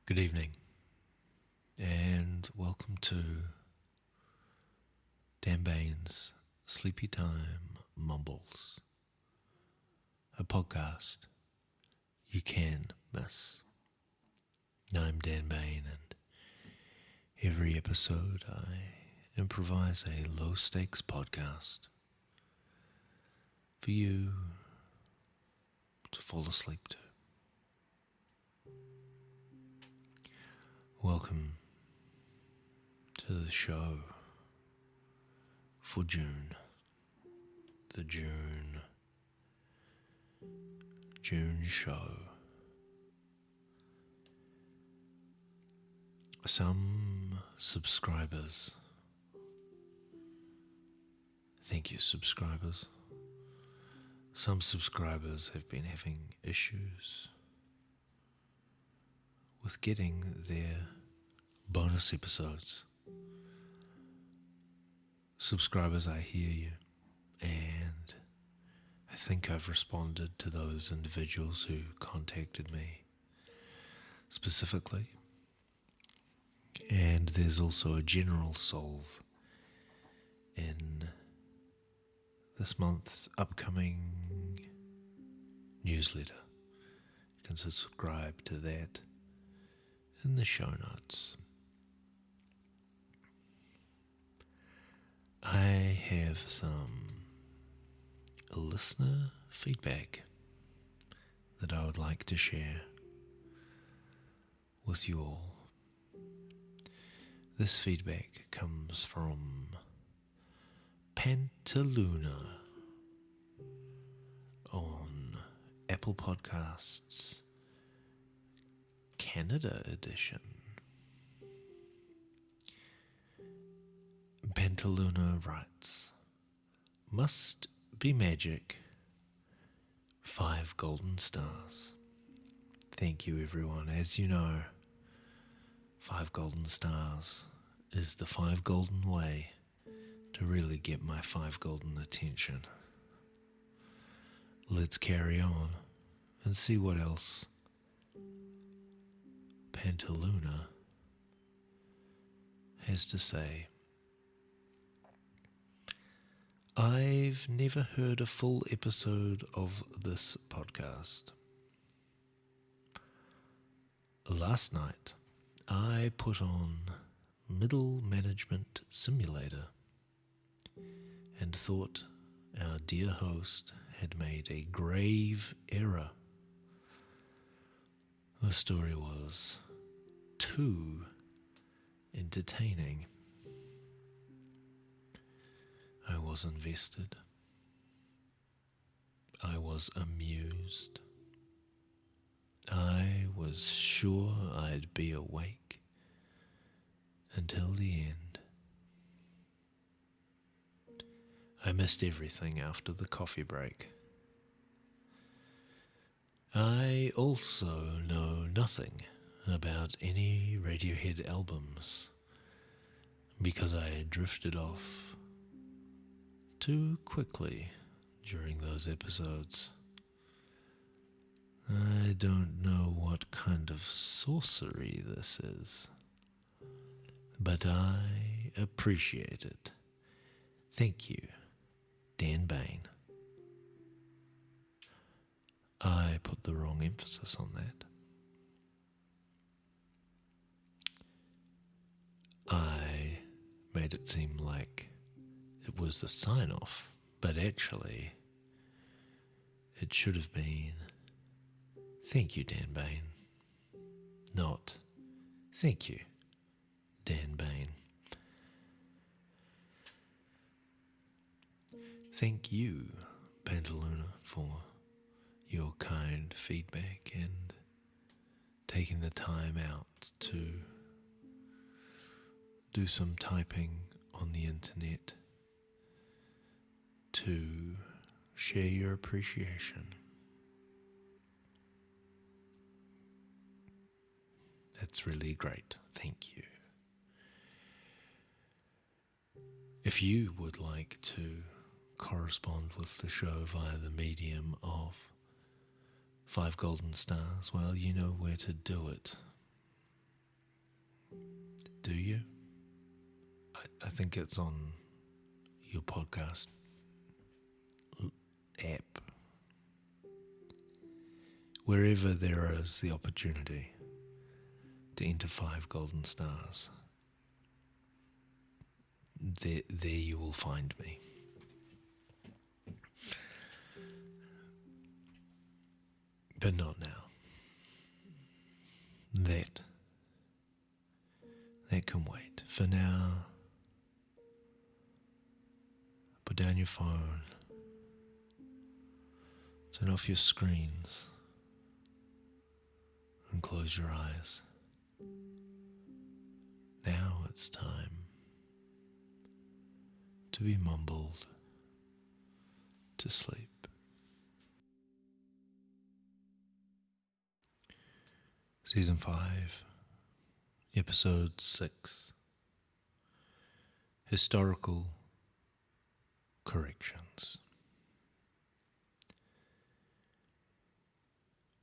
Good evening, and welcome to Dan Bain's Sleepy Time Mumbles, a podcast you can miss. I'm Dan Bain, and every episode I improvise a low stakes podcast for you to fall asleep to. Welcome to the show for June. The June show. Some subscribers, thank you subscribers, some subscribers have been having issues with getting their bonus episodes. Subscribers, I hear you, and I think I've responded to those individuals who contacted me specifically. And there's also a general solve in this month's upcoming newsletter. You can subscribe to that in the show notes. I have some listener feedback that I would like to share with you all. This feedback comes from Pantaluna on Apple Podcasts Canada edition. Pantaluna writes, "Must be magic. 5 golden stars." Thank you, everyone. As you know, 5 golden stars is the 5 golden way to really get my 5 golden attention. Let's carry on and see what else Pantaluna has to say. I've never heard a full episode of this podcast. Last night, I put on Middle Management Simulator and thought our dear host had made a grave error. The story was too entertaining. I was invested. I was amused. I was sure I'd be awake until the end. I missed everything after the coffee break. I also know nothing about any Radiohead albums because I had drifted off too quickly during those episodes. I don't know what kind of sorcery this is, but I appreciate it. Thank you, Dan Bain. I put the wrong emphasis on that. I made it seem like it was a sign-off, but actually it should have been thank you, Dan Bain, not thank you, Dan Bain. Thank you, Pantaluna, for your kind feedback and taking the time out to do some typing on the internet to share your appreciation. That's really great. Thank you. If you would like to correspond with the show via the medium of 5 golden stars, well, you know where to do it. think it's on your podcast app, wherever there is the opportunity to enter 5 golden stars, there you will find me. But not now. That can wait. For now, put down your phone, turn off your screens, and close your eyes. Now it's time to be mumbled to sleep. Season 5, Episode 6, Historical Corrections.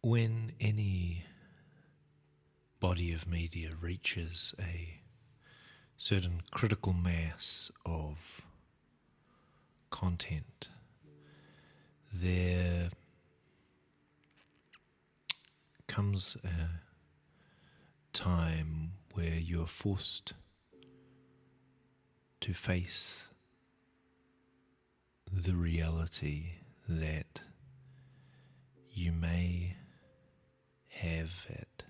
When any body of media reaches a certain critical mass of content, there comes a time where you're forced to face the reality that you may have at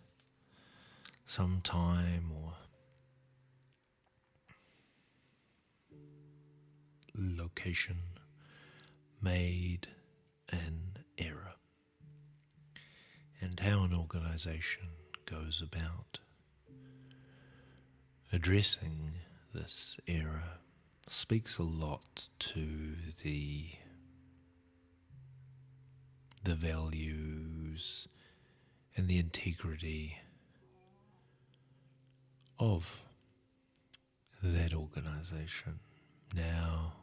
some time or location made an error, and how an organisation goes about addressing this error speaks a lot to the values and the integrity of that organisation. Now,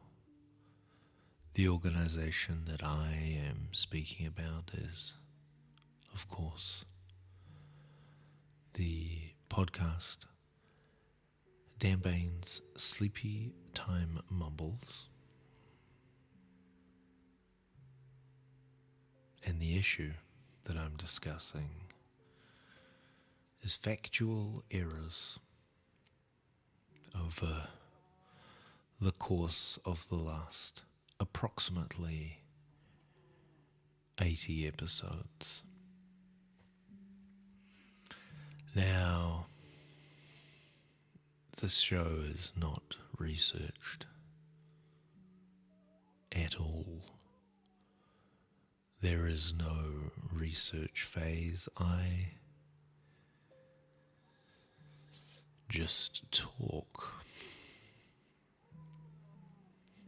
the organisation that I am speaking about is, of course, the podcast Dan Bain's Sleepy Time Mumbles, and the issue that I'm discussing is factual errors over the course of the last approximately 80 episodes. Now, this show is not researched at all. There is no research phase. I just talk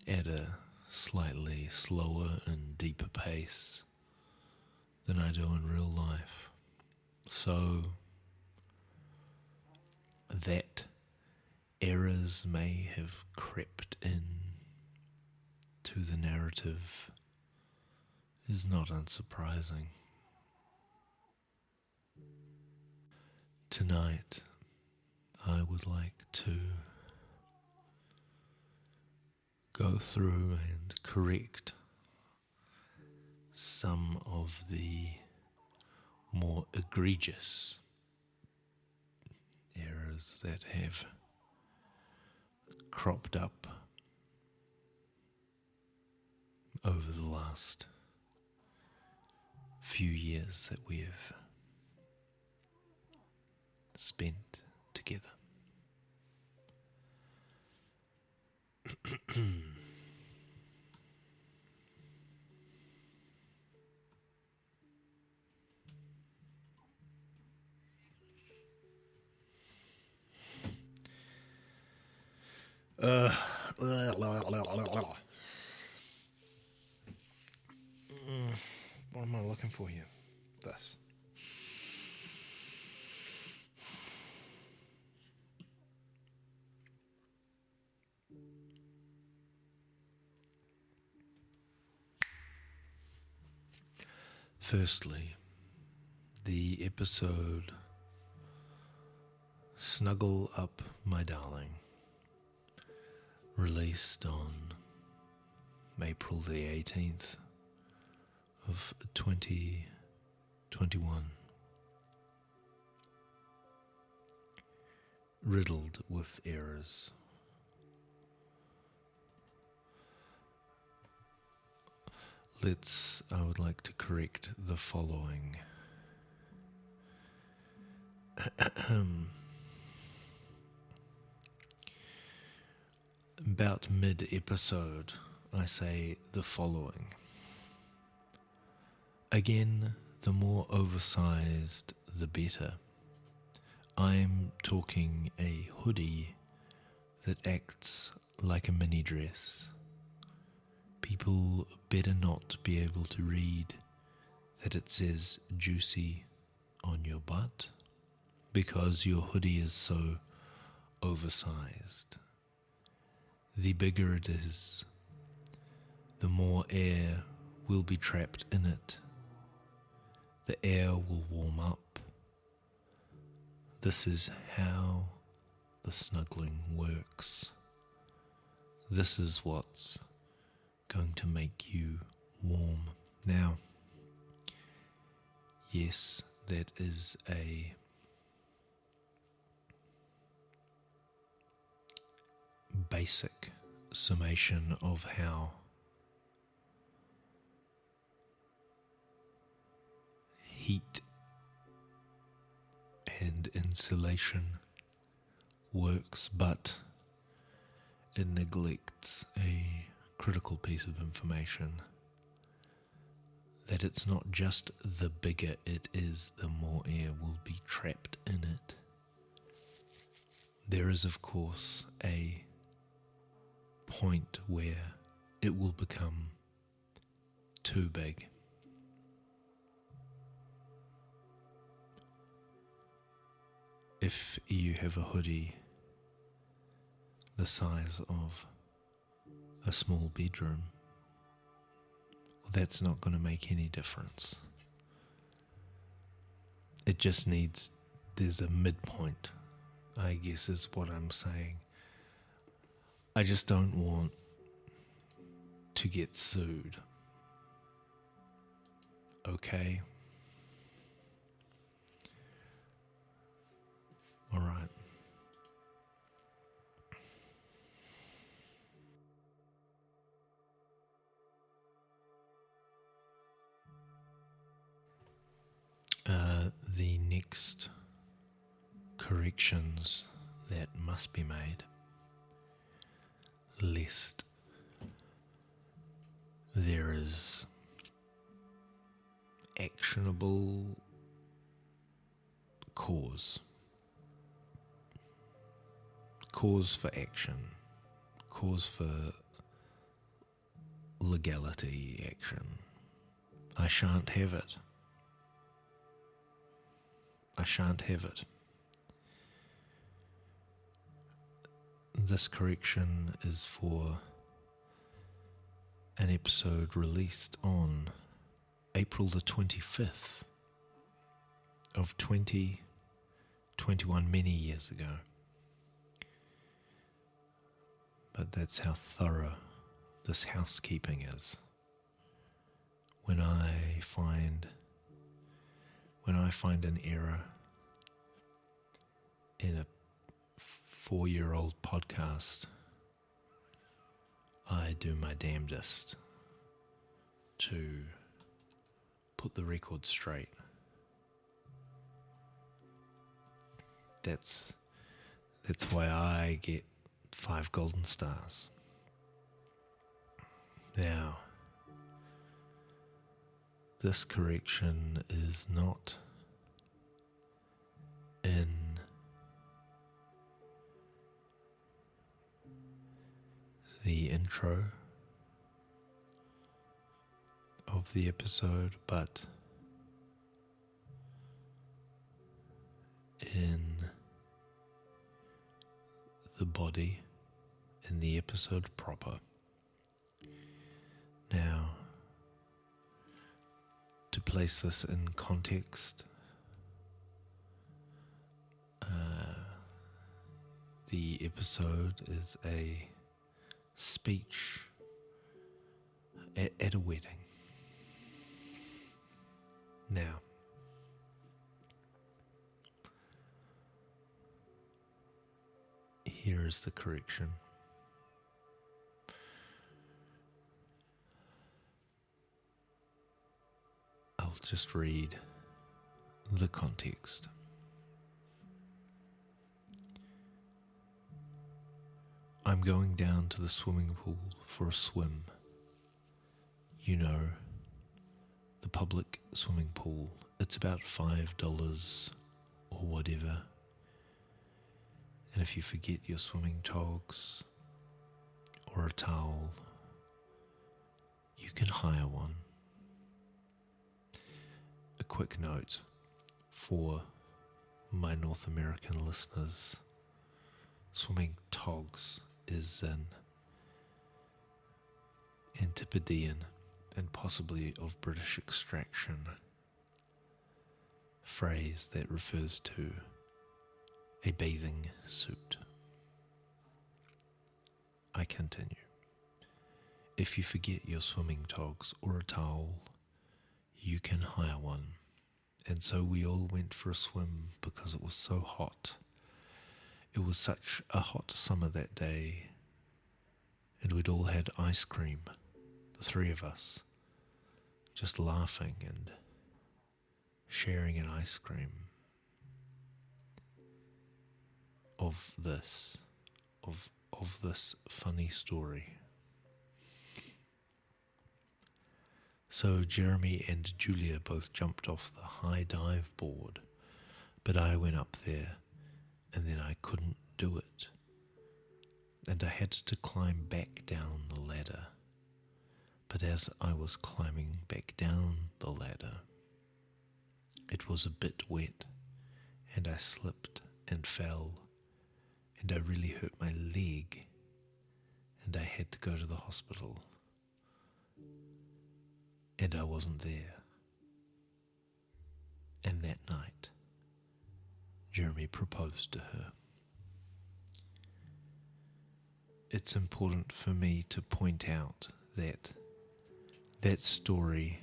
at a slightly slower and deeper pace than I do in real life. So that errors may have crept in to the narrative is not unsurprising. Tonight, I would like to go through and correct some of the more egregious errors that have cropped up over the last few years that we've spent together. What am I looking for here? This. Firstly, the episode Snuggle Up My Darling released on April the 18th of 2021. Riddled with errors. I would like to correct the following. About mid-episode, I say the following. Again, the more oversized, the better. I'm talking a hoodie that acts like a mini dress. People better not be able to read that it says juicy on your butt because your hoodie is so oversized. The bigger it is, the more air will be trapped in it. The air will warm up. This is how the snuggling works. This is what's going to make you warm. Now, yes, that is a basic summation of how heat and insulation works, but it neglects a critical piece of information, that it's not just the bigger it is, the more air will be trapped in it. There is, of course, a point where it will become too big. If you have a hoodie the size of a small bedroom, that's not going to make any difference. It just needs, there's a midpoint, I guess is what I'm saying. I just don't want to get sued. Okay? All right. The next corrections that must be made, lest there is actionable cause for action, cause for legality action. I shan't have it. I shan't have it. This correction is for an episode released on April the 25th of 2021, many years ago. But that's how thorough this housekeeping is. When I find an error in a 4-year-old podcast, I do my damnedest to put the record straight. That's why I get 5 golden stars. Now, this correction is not in the intro of the episode, but in the body, in the episode proper. Now, to place this in context, the episode is a speech at a wedding. Now, here is the correction. I'll just read the context. I'm going down to the swimming pool for a swim. You know, the public swimming pool. It's about $5 or whatever. And if you forget your swimming togs or a towel, you can hire one. A quick note for my North American listeners: swimming togs is an Antipodean and possibly of British extraction phrase that refers to a bathing suit. I continue. If you forget your swimming togs or a towel, you can hire one. And so we all went for a swim because it was so hot. It was such a hot summer that day, and we'd all had ice cream, the three of us, just laughing and sharing an ice cream of this funny story. So Jeremy and Julia both jumped off the high dive board, but I went up there and then I couldn't do it. And I had to climb back down the ladder. But as I was climbing back down the ladder, it was a bit wet, and I slipped and fell, and I really hurt my leg, and I had to go to the hospital. And I wasn't there. And that night, Jeremy proposed to her. It's important for me to point out that that story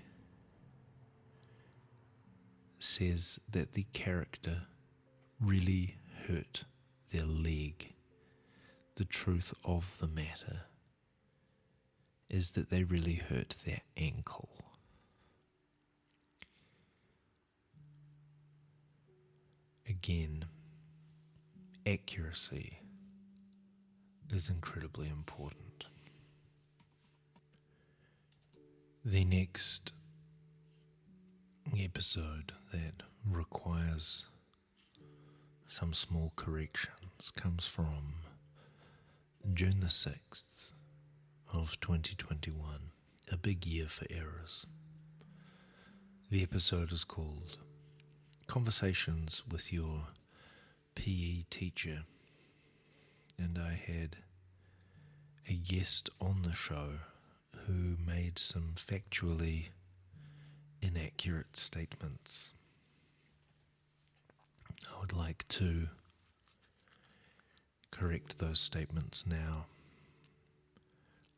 says that the character really hurt their leg. The truth of the matter is that they really hurt their ankle. Again, accuracy is incredibly important. The next episode that requires some small corrections comes from June the 6th of 2021, a big year for errors. The episode is called Conversations with Your PE Teacher, and I had a guest on the show who made some factually inaccurate statements. I would like to correct those statements now.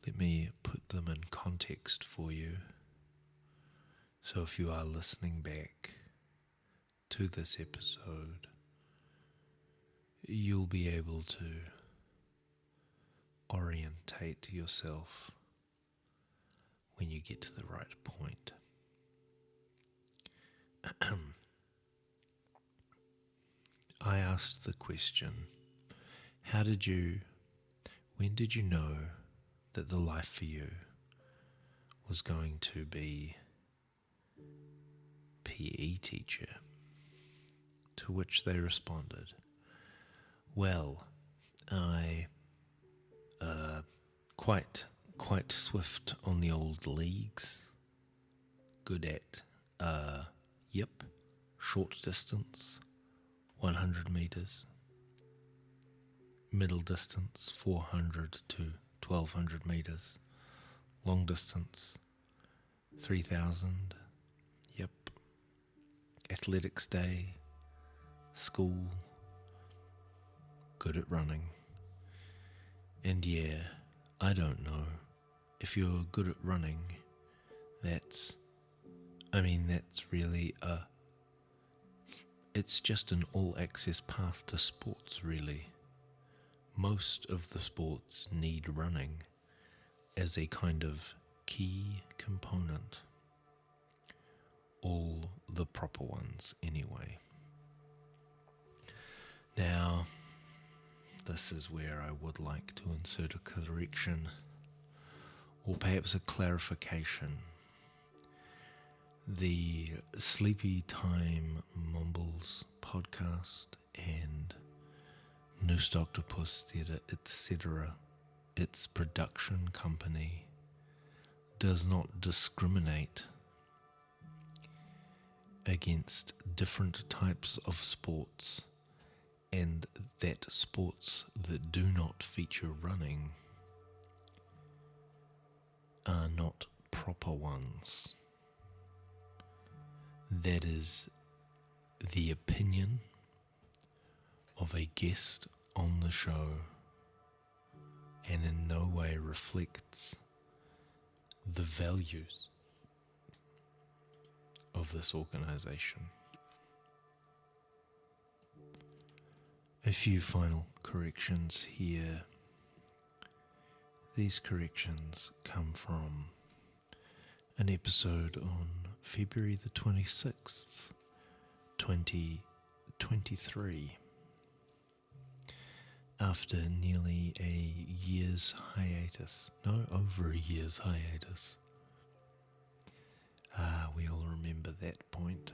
Let me put them in context for you. So if you are listening back to this episode, you'll be able to orientate yourself when you get to the right point. I asked the question, when did you know that the life for you was going to be PE teacher? To which they responded, well, I quite swift on the old leagues, good at short distance 100 meters, middle distance 400 to 1200 meters, long distance 3000, athletics day, school, good at running. And I don't know. If you're good at running, that's really it's just an all-access path to sports, really. Most of the sports need running as a kind of key component. All the proper ones, anyway. Now, this is where I would like to insert a correction, or perhaps a clarification. The Sleepy Time Mumbles podcast and Noosed Octopus Theatre, etc., its production company, does not discriminate against different types of sports, and that sports that do not feature running are not proper ones. That is the opinion of a guest on the show, and in no way reflects the values of this organization. A few final corrections here. These corrections come from an episode on February the 26th, 2023. After nearly a year's hiatus. No, over a year's hiatus. We all remember that point.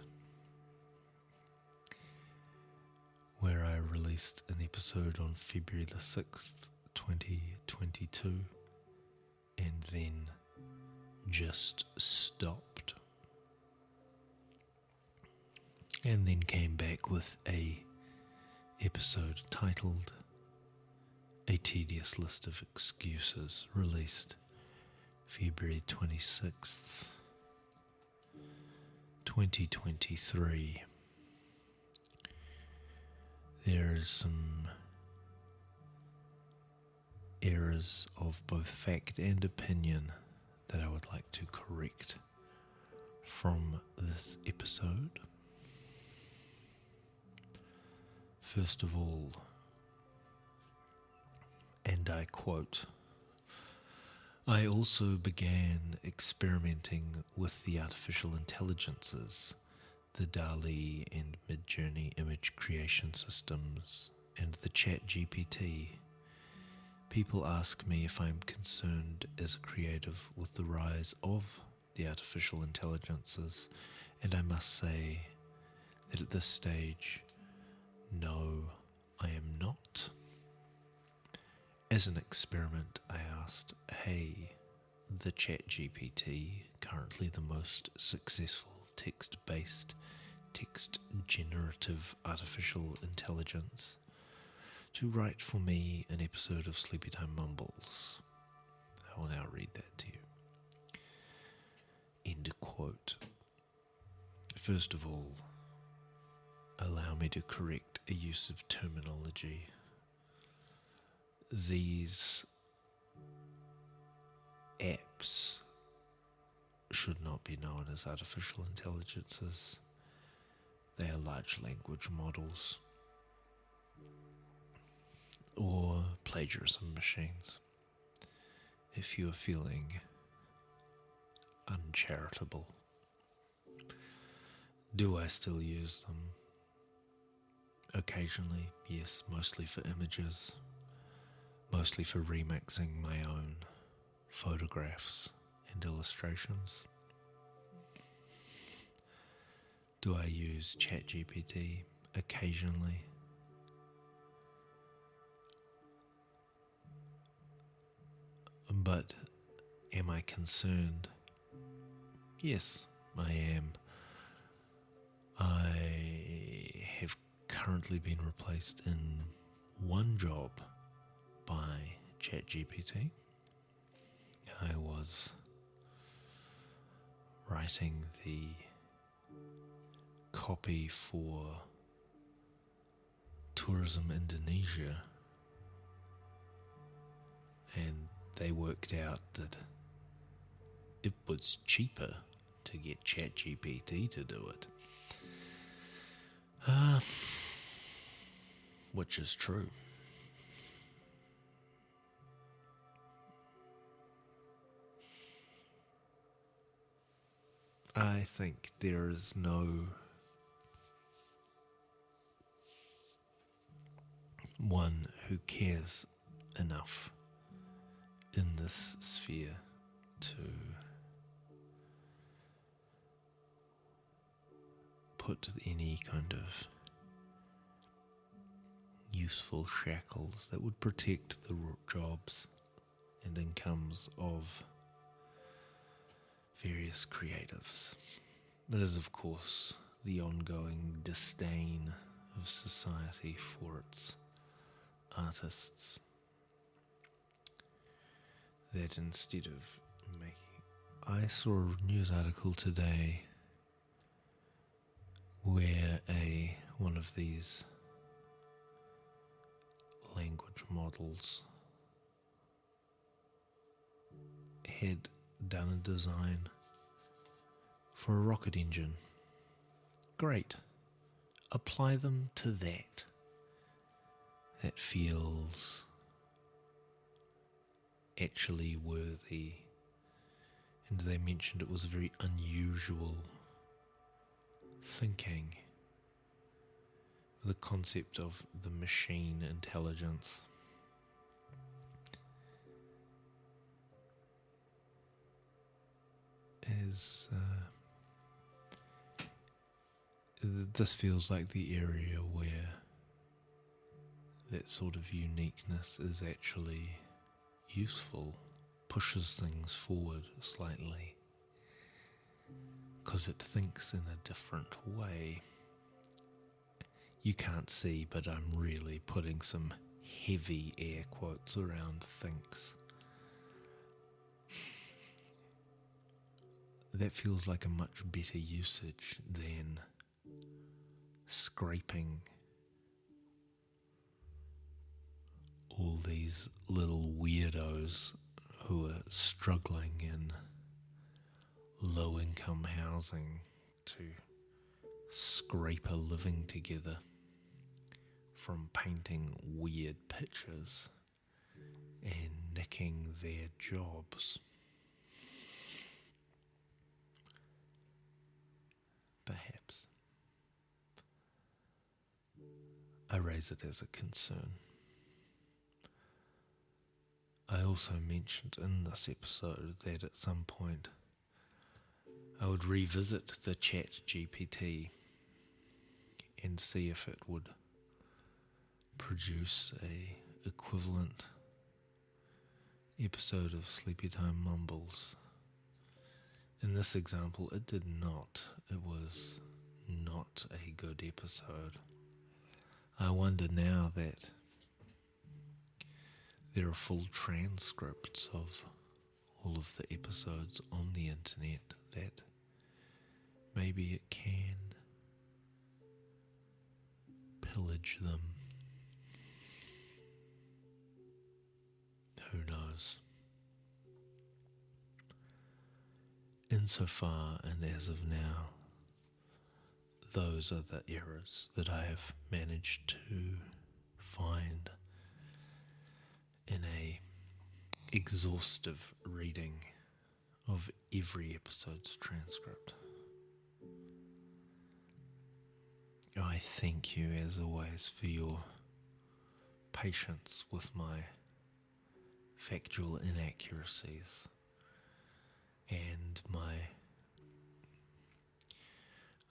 Where I released an episode on February the 6th, 2022, and then just stopped. And then came back with a episode titled A Tedious List of Excuses, released February 26th, 2023. There is some errors of both fact and opinion that I would like to correct from this episode. First of all, and I quote, I also began experimenting with the artificial intelligences, the DALL-E and Midjourney image creation systems, and the ChatGPT. People ask me if I'm concerned as a creative with the rise of the artificial intelligences, and I must say that at this stage, no, I am not. As an experiment, I asked, hey, the ChatGPT, currently the most successful text-based, text-generative artificial intelligence, to write for me an episode of Sleepy Time Mumbles. I will now read that to you. End quote. First of all, allow me to correct a use of terminology. These apps should not be known as artificial intelligences. They are large language models or plagiarism machines. If you are feeling uncharitable, do I still use them? Occasionally, yes, mostly for images, mostly for remixing my own photographs and illustrations. Do I use ChatGPT? Occasionally. But am I concerned? Yes, I am. I have currently been replaced in one job by ChatGPT. I was writing the copy for Tourism Indonesia, and they worked out that it was cheaper to get ChatGPT to do it. Which is true. I think there is no one who cares enough in this sphere to put any kind of useful shackles that would protect the jobs and incomes of various creatives. It is, of course, the ongoing disdain of society for its artists that instead of making... I saw a news article today where one of these language models had done a design for a rocket engine. Great. Apply them to that. That feels actually worthy. And they mentioned it was a very unusual thinking. The concept of the machine intelligence. This feels like the area where that sort of uniqueness is actually useful, pushes things forward slightly, because it thinks in a different way. You can't see, but I'm really putting some heavy air quotes around thinks. That feels like a much better usage than scraping all these little weirdos who are struggling in low-income housing to scrape a living together from painting weird pictures and nicking their jobs. Perhaps. I raise it as a concern. I also mentioned in this episode that at some point I would revisit the ChatGPT and see if it would produce a equivalent episode of Sleepy Time Mumbles. In this example, it did not. It was not a good episode. I wonder now that there are full transcripts of all of the episodes on the internet that maybe it can pillage them. Who knows? Insofar and as of now, those are the errors that I have managed to find in a exhaustive reading of every episode's transcript. I thank you as always for your patience with my factual inaccuracies and my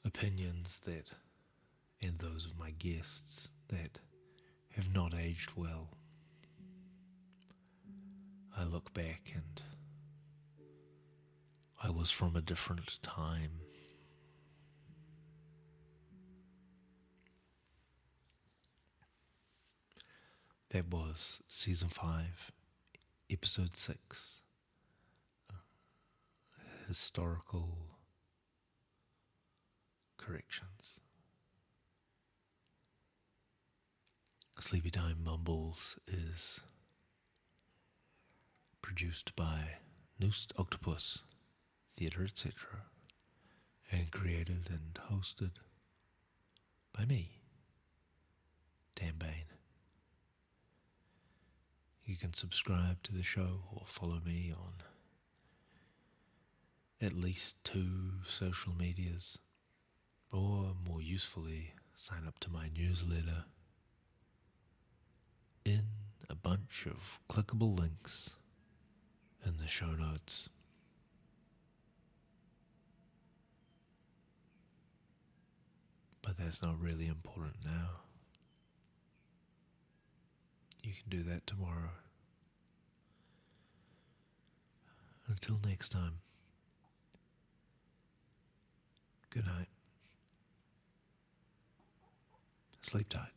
opinions and those of my guests that have not aged well. I look back and I was from a different time. That was Season 5, Episode 6, Historical Corrections. Sleepy Time Mumbles is produced by Noosed Octopus Theatre, etc., and created and hosted by me, Dan Bain. You can subscribe to the show or follow me on at least 2 social medias, or more usefully, sign up to my newsletter in a bunch of clickable links in the show notes. But that's not really important now. You can do that tomorrow. Until next time, good night. Sleep tight.